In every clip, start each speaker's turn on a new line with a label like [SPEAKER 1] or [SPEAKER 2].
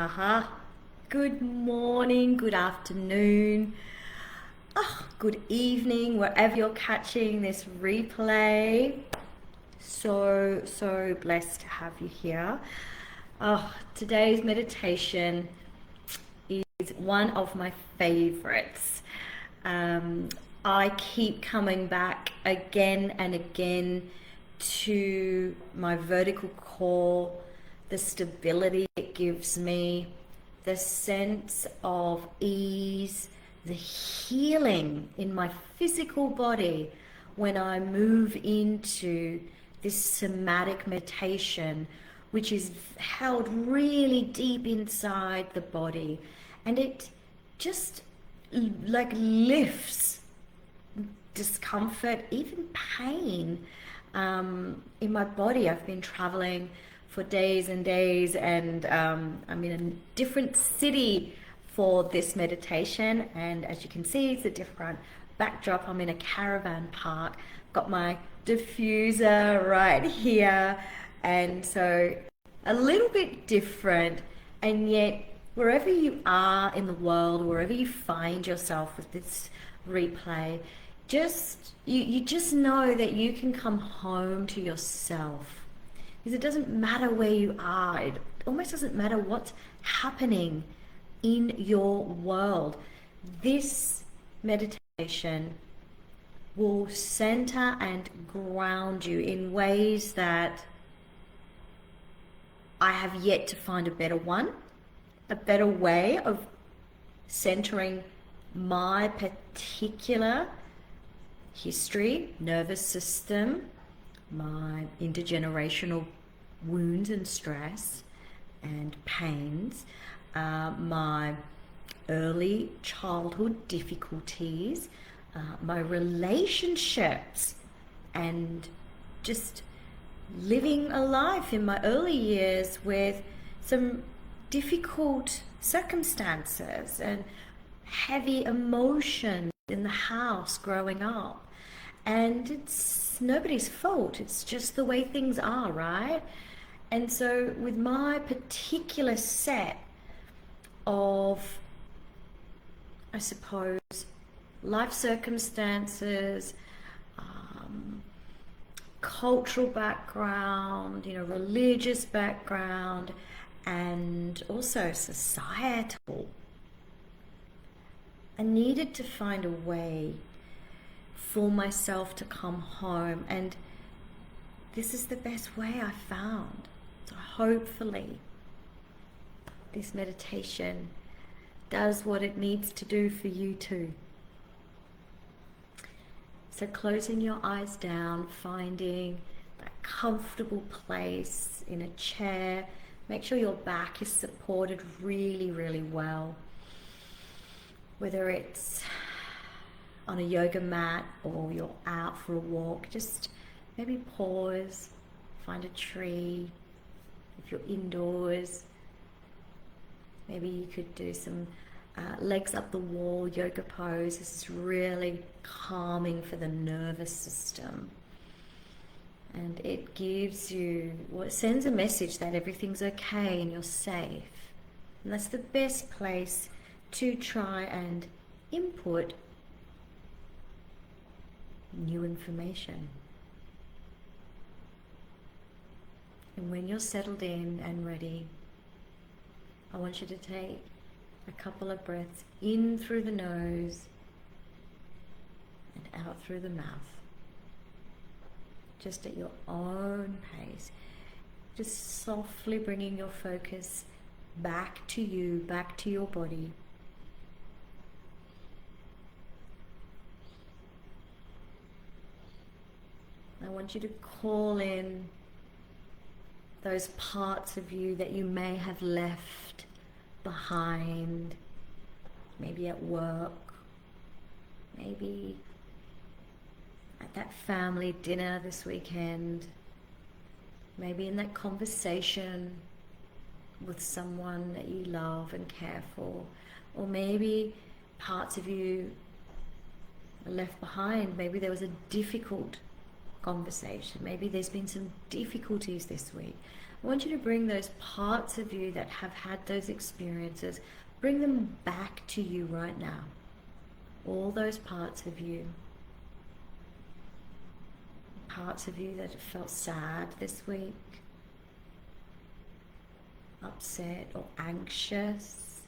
[SPEAKER 1] Haha. Good morning, good afternoon, good evening, wherever you're catching this replay. So blessed to have you here. Today's meditation is one of my favorites. I keep coming back again and again to my vertical core, the stability it gives me, the sense of ease, the healing in my physical body when I move into this somatic meditation, which is held really deep inside the body, and it just like lifts discomfort, even pain in my body. I've been traveling for days and days, and I'm in a different city for this meditation, and as you can see, it's a different backdrop. I'm in a caravan park, got my diffuser right here, and so a little bit different, and yet wherever you are in the world, wherever you find yourself with this replay, you just know that you can come home to yourself, because it doesn't matter where you are. It almost doesn't matter what's happening in your world. This meditation will center and ground you in ways that I have yet to find a better way of centering my particular history, nervous system, my intergenerational wounds and stress and pains, my early childhood difficulties, my relationships, and just living a life in my early years with some difficult circumstances and heavy emotion in the house growing up. And it's nobody's fault, it's just the way things are, right? And so with my particular set of, I suppose, life circumstances, cultural background, religious background, and also societal, I needed to find a way for myself to come home, and this is the best way I found. So hopefully this meditation does what it needs to do for you too. So closing your eyes down, finding that comfortable place in a chair. Make sure your back is supported really, really well. Whether it's on a yoga mat or you're out for a walk, just maybe pause, find a tree. If you're indoors, maybe you could do some legs up the wall yoga pose. This is really calming for the nervous system, and it gives you, well, it sends a message that everything's okay and you're safe. And that's the best place to try and input new information. And when you're settled in and ready, I want you to take a couple of breaths in through the nose and out through the mouth, just at your own pace, just softly bringing your focus back to you, back to your body. I want you to call in those parts of you that you may have left behind, maybe at work, maybe at that family dinner this weekend, maybe in that conversation with someone that you love and care for, or maybe parts of you are left behind. Maybe there was a difficult conversation. Maybe there's been some difficulties this week. I want you to bring those parts of you that have had those experiences, bring them back to you right now. All those parts of you. Parts of you that have felt sad this week, upset or anxious.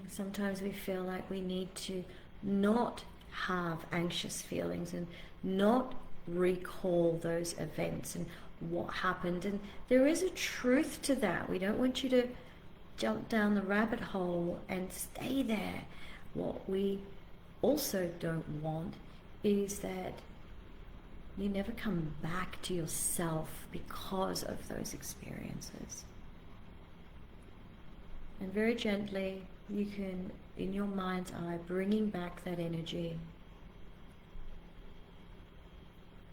[SPEAKER 1] Sometimes we feel like we need to not have anxious feelings and not recall those events and what happened. And there is a truth to that. We don't want you to jump down the rabbit hole and stay there. What we also don't want is that you never come back to yourself because of those experiences. And very gently, you can, in your mind's eye, bringing back that energy.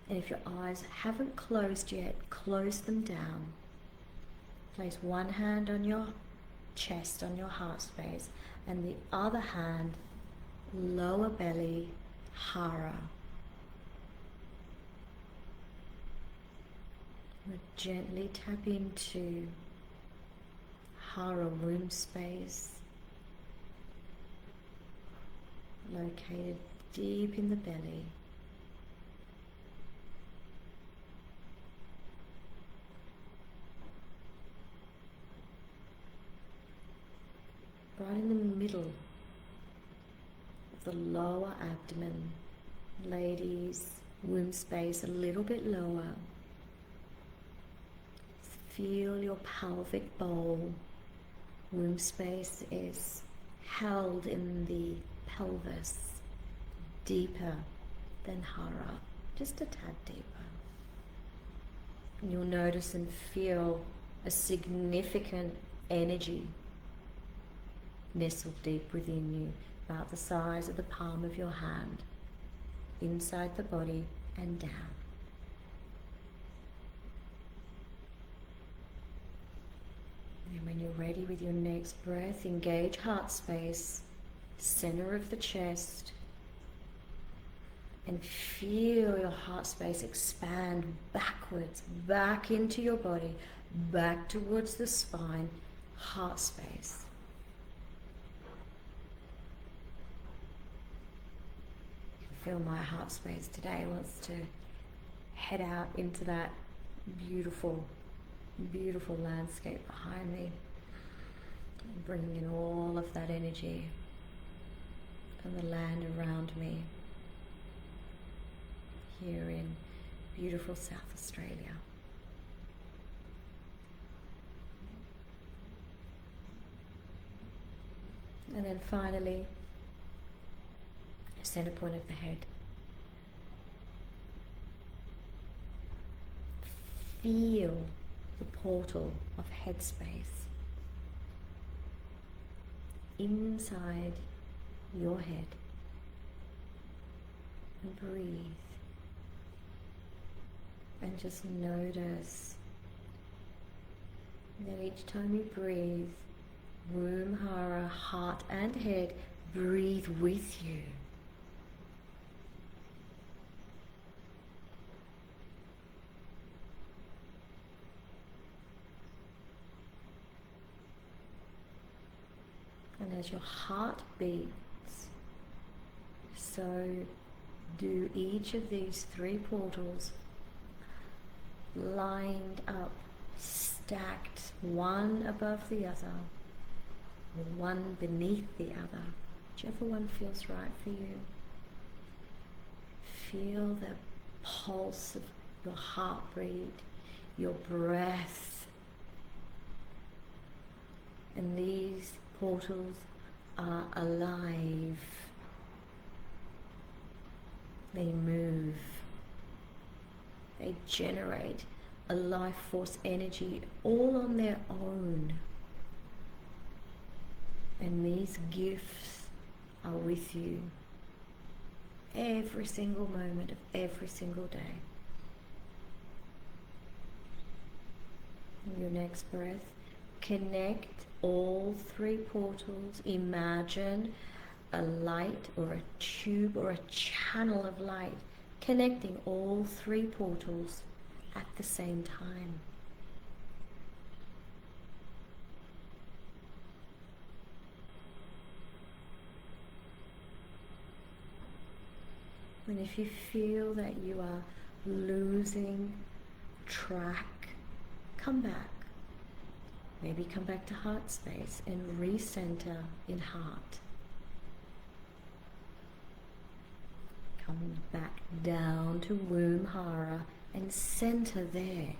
[SPEAKER 1] And if your eyes haven't closed yet, close them down. Place one hand on your chest, on your heart space, and the other hand, lower belly, Hara. We'll gently tap into Hara womb space, located deep in the belly. Right in the middle of the lower abdomen. Ladies, womb space a little bit lower. Feel your pelvic bowl. Womb space is held in the pelvis, deeper than Hara, just a tad deeper. And you'll notice and feel a significant energy nestled deep within you, about the size of the palm of your hand, inside the body and down. And when you're ready with your next breath, engage heart space, center of the chest, and feel your heart space expand backwards, back into your body, back towards the spine, heart space. Feel my heart space today wants to head out into that beautiful, beautiful landscape behind me, bringing in all of that energy and the land around me here in beautiful South Australia. And then finally, center point of the head. Feel the portal of headspace inside your head and breathe. And just notice that each time you breathe, womb, Hara, heart and head breathe with you. And as your heart beats, so do each of these three portals, lined up, stacked, one above the other, one beneath the other, whichever one feels right for you. Feel the pulse of your heartbeat, your breath, and these portals are alive. They move. They generate a life force energy all on their own. And these gifts are with you every single moment of every single day. Your next breath, connect all three portals. Imagine a light or a tube or a channel of light connecting all three portals at the same time. And if you feel that you are losing track, come back. Maybe come back to heart space and recenter in heart. Come back down to womb hara and center there.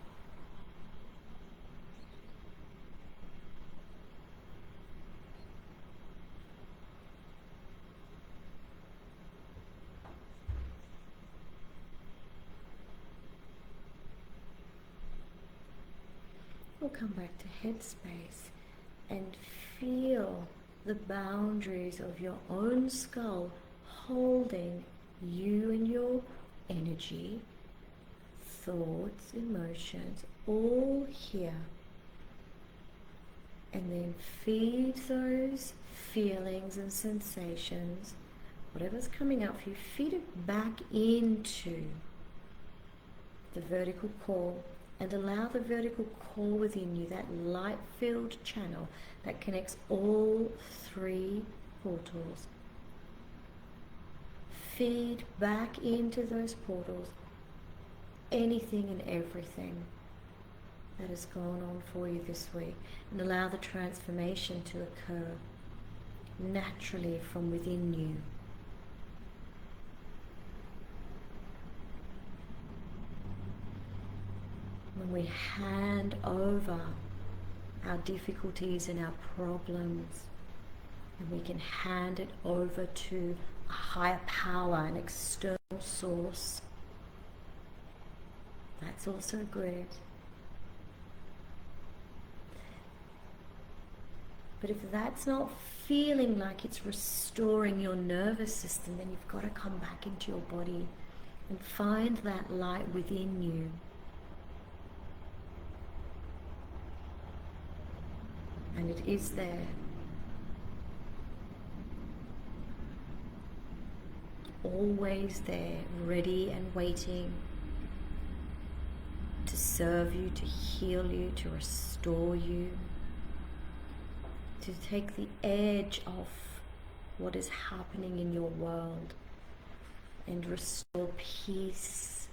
[SPEAKER 1] Or come back to headspace and feel the boundaries of your own skull holding you and your energy, thoughts, emotions, all here. And then feed those feelings and sensations, whatever's coming up for you, feed it back into the vertical core. And allow the vertical core within you, that light-filled channel that connects all three portals. Feed back into those portals anything and everything that has gone on for you this week. And allow the transformation to occur naturally from within you. When we hand over our difficulties and our problems, and we can hand it over to a higher power, an external source, that's also great. But if that's not feeling like it's restoring your nervous system, then you've got to come back into your body and find that light within you. And it is there. Always there, ready and waiting to serve you, to heal you, to restore you, to take the edge off what is happening in your world and restore peace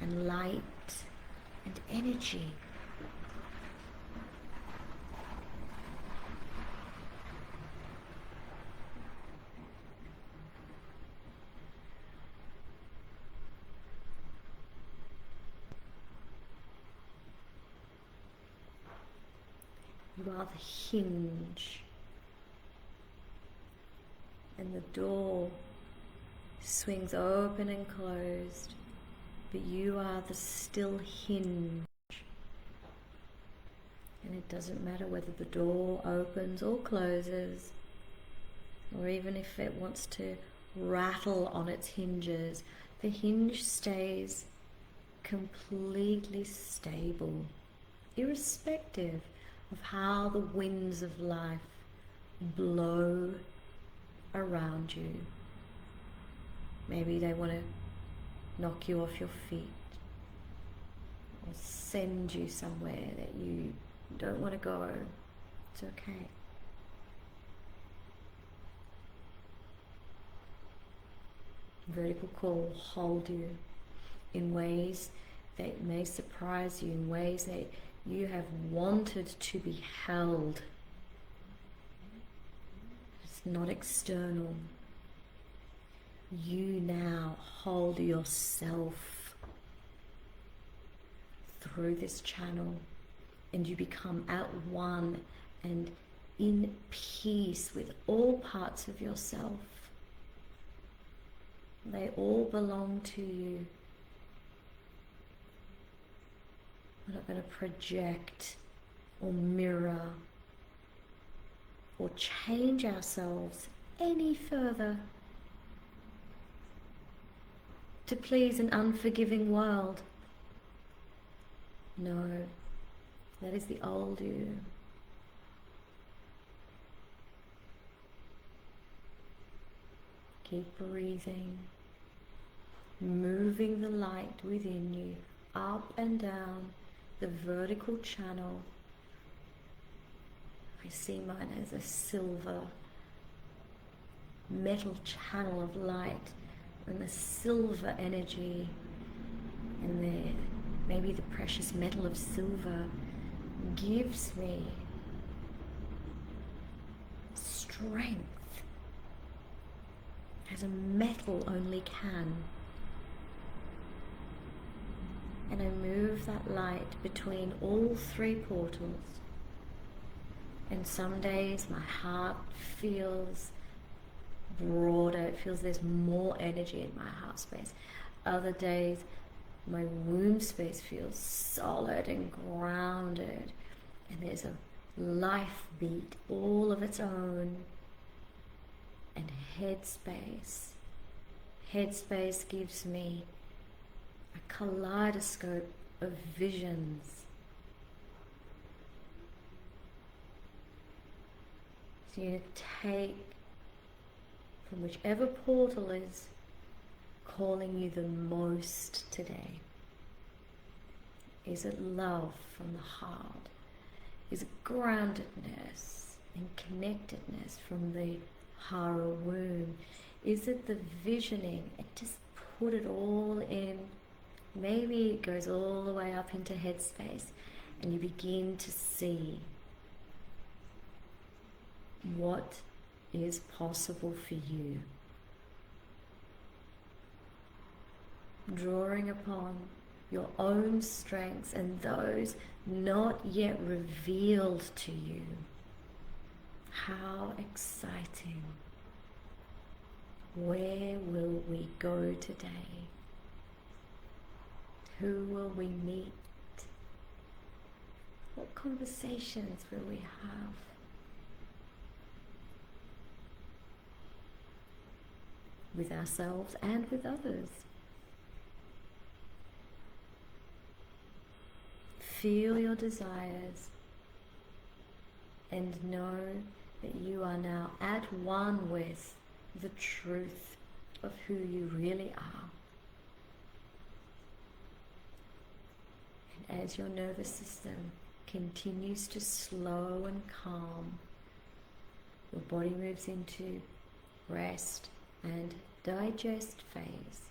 [SPEAKER 1] and light and energy. You are the hinge, and the door swings open and closed, but you are the still hinge. And it doesn't matter whether the door opens or closes, or even if it wants to rattle on its hinges, the hinge stays completely stable, irrespective of how the winds of life blow around you. Maybe they want to knock you off your feet or send you somewhere that you don't want to go. It's okay. Vertical core will hold you in ways that may surprise you, in ways that you have wanted to be held. It's not external. You now hold yourself through this channel, and you become at one and in peace with all parts of yourself. They all belong to you. We're not going to project or mirror or change ourselves any further to please an unforgiving world. No, that is the old you. keep breathing, moving the light within you up and down the vertical channel. I see mine as a silver metal channel of light, and the silver energy and maybe the precious metal of silver gives me strength as a metal only can. And I move that light between all three portals. And some days my heart feels broader, it feels there's more energy in my heart space. Other days my womb space feels solid and grounded, and there's a life beat all of its own. And headspace gives me a kaleidoscope of visions. So you take from whichever portal is calling you the most today. Is it love from the heart? Is it groundedness and connectedness from the Hara womb? Is it the visioning and just put it all in? Maybe it goes all the way up into headspace and you begin to see what is possible for you. Drawing upon your own strengths and those not yet revealed to you. How exciting. Where will we go today? Who will we meet? What conversations will we have? With ourselves and with others. Feel your desires and know that you are now at one with the truth of who you really are. And as your nervous system continues to slow and calm, your body moves into rest and digest phase.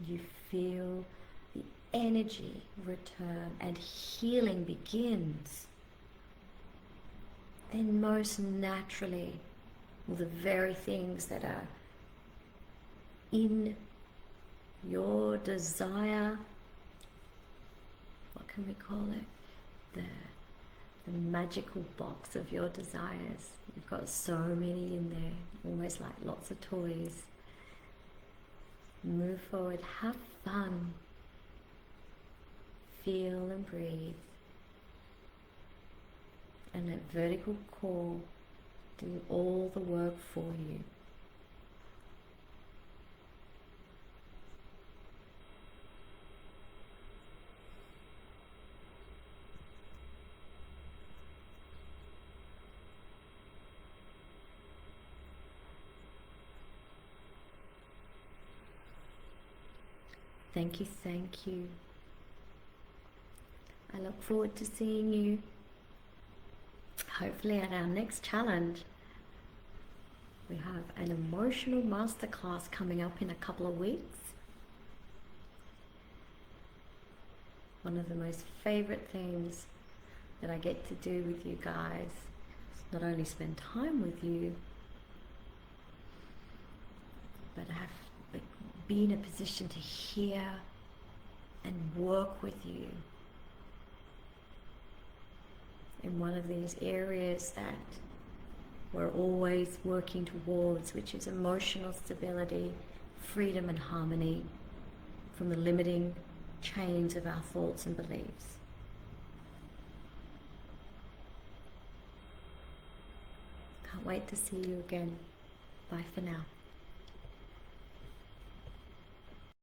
[SPEAKER 1] You feel the energy return and healing begins. Then most naturally, the very things that are in your desire, what can we call it? The magical box of your desires. You've got so many in there, almost like lots of toys. Move forward, have fun. Feel and breathe. And let vertical core do all the work for you. Thank you, thank you. I look forward to seeing you, hopefully at our next challenge. We have an emotional masterclass coming up in a couple of weeks. One of the most favorite things that I get to do with you guys is not only spend time with you, but be in a position to hear and work with you in one of these areas that we're always working towards, which is emotional stability, freedom and harmony from the limiting chains of our thoughts and beliefs. Can't wait to see you again. Bye for now.